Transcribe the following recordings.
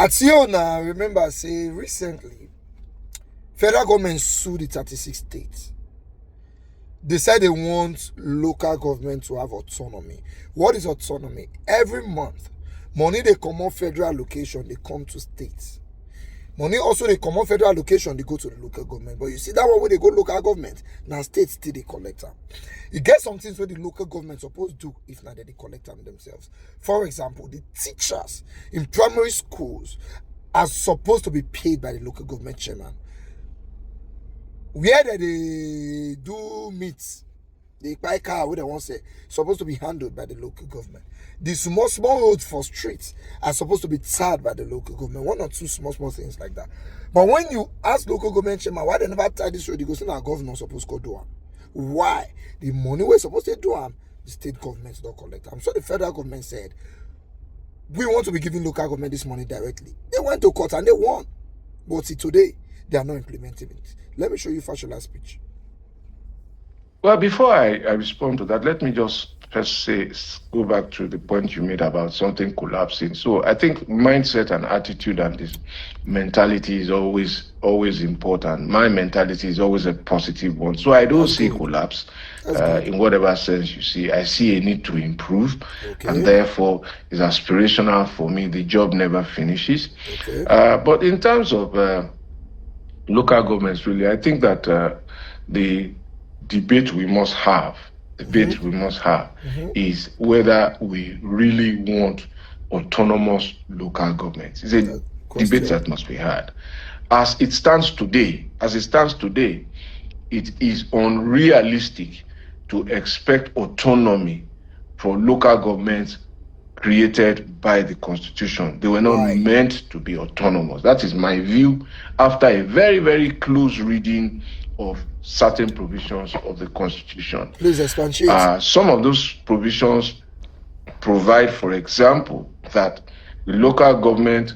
Ationa, remember, say recently, federal government sued the 36 states. They said they want local government to have autonomy. What is autonomy? Every month, money they come on federal allocation, they come to states. Money also they come on federal allocation, they go to the local government. But you see that one where they go local government, now states still they collect them. You get some things where the local government supposed to do if not they collect them themselves. For example, the teachers in primary schools are supposed to be paid by the local government chairman. Where they do meets, the buy car, what they want to say, supposed to be handled by the local government. The small roads for streets are supposed to be tarred by the local government. One or two small things like that. But when you ask local government chairman why they never tie this road, you go say our governor supposed to do them. Why? The money we're supposed to do them, the state governments don't collect them. So the federal government said, we want to be giving local government this money directly. They went to court and they won. But see, today, they are not implementing it. Let me show you Fashola's speech. Well, before I respond to that, let me just first go back to the point you made about something collapsing. So I think mindset and attitude and this mentality is always important. My mentality is always a positive one. So I don't see collapse in whatever sense you see. I see a need to improve, and therefore it's aspirational for me. The job never finishes. But in terms of local governments, really, I think that the debate we must have is whether we really want autonomous local governments. It's a debate that must be had. As it stands today, it is unrealistic to expect autonomy for local governments created by the Constitution. They were not meant to be autonomous. That is my view after a very, very close reading of certain provisions of the Constitution. Please expatiate. Some of those provisions provide, for example, that the local government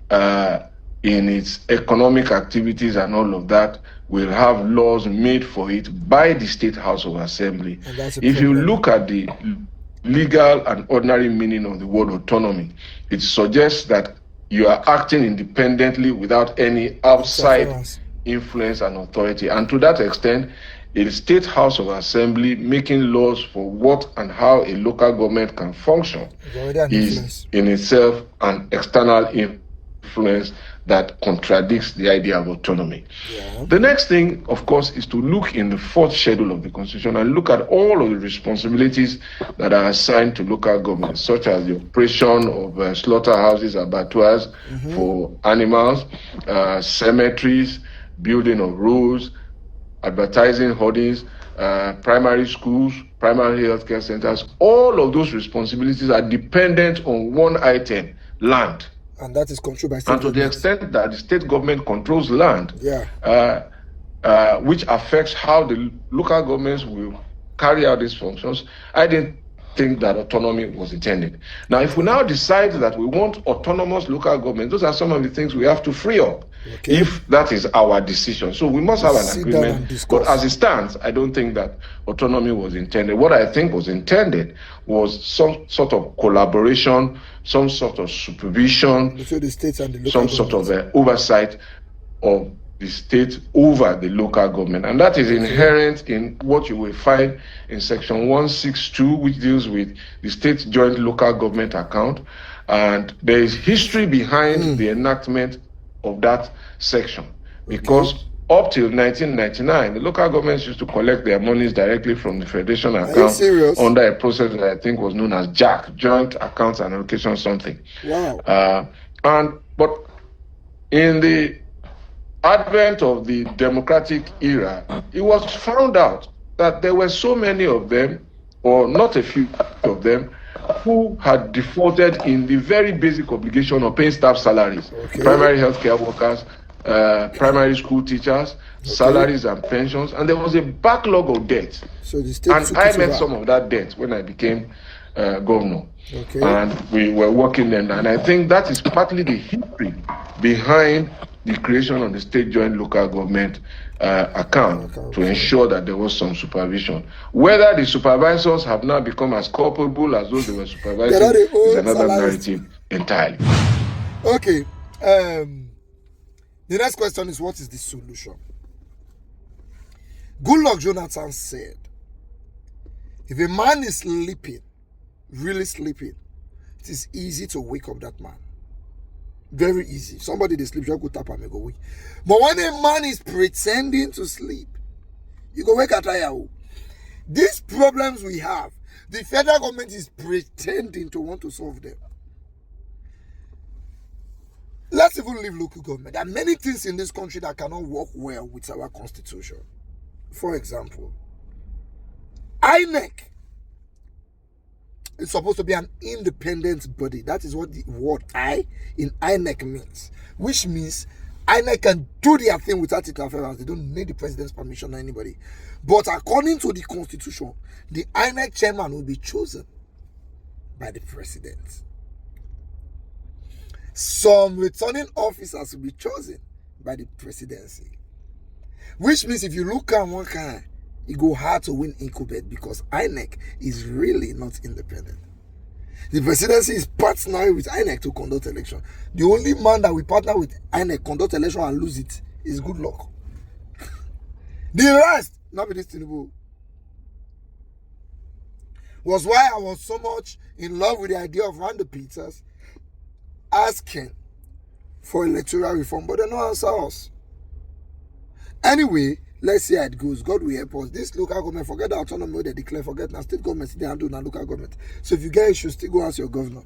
in its economic activities and all of that will have laws made for it by the State House of Assembly. If you look at the legal and ordinary meaning of the word autonomy, it suggests that you are acting independently without any outside influence and authority. And to that extent, a State House of Assembly making laws for what and how a local government can function is in itself an external influence that contradicts the idea of autonomy. The next thing, of course, is to look in the fourth schedule of the Constitution and look at all of the responsibilities that are assigned to local governments, such as the operation of slaughterhouses, abattoirs for animals, cemeteries, building of roads, advertising hoardings, primary schools, primary healthcare centers. All of those responsibilities are dependent on one item: land. And that is controlled by state and to the extent that the state government controls land, which affects how the local governments will carry out these functions, I didn't think that autonomy was intended. Now, if we now decide that we want autonomous local government, those are some of the things we have to free up, if that is our decision. So we must have an agreement. But as it stands, I don't think that autonomy was intended. What I think was intended was some sort of collaboration, some sort of supervision, between the states and the local some sort of oversight of the state over the local government. And that is inherent in what you will find in section 162, which deals with the state joint local government account. And there is history behind the enactment of that section, because up till 1999, the local governments used to collect their monies directly from the federation account under a process that I think was known as JAC, Joint Accounts and Allocation something. But in the advent of the democratic era, it was found out that there were so many of them, or not a few of them, who had defaulted in the very basic obligation of paying staff salaries, primary healthcare workers, primary school teachers, salaries and pensions, and there was a backlog of debt. So the state and I met some of that debt when I became governor. And we were working then, and I think that is partly the history behind the creation of the state joint local government account to ensure that there was some supervision. Whether the supervisors have now become as culpable as those they were supervising is another narrative entirely. Okay. The next question is, what is the solution? Goodluck Jonathan said, if a man is sleeping, really sleeping, it is easy to wake up that man. Very easy. Somebody they sleep, you go tap and go wake. But when a man is pretending to sleep, you go wake at Ayahu. These problems we have, the federal government is pretending to want to solve them. Let's even leave local government. There are many things in this country that cannot work well with our constitution. For example, INEC is supposed to be an independent body. That is what the word I in INEC means. Which means INEC can do their thing without interference. They don't need the president's permission or anybody. But according to the constitution, the INEC chairman will be chosen by the president. Some returning officers will be chosen by the presidency. Which means if you look at one kind, it go hard to win incumbent because INEC is really not independent. The presidency is partnering with INEC to conduct election. The only man that will partner with INEC conduct election and lose it is Goodluck. The rest, not with this Tinubu. Was why I was so much in love with the idea of Randy Peters asking for electoral reform, but they don't answer us. Anyway, let's see how it goes. God will help us. This local government, forget the autonomy they declare, forget now. State government, they handle now local government. So if you get issues, still go ask your governor.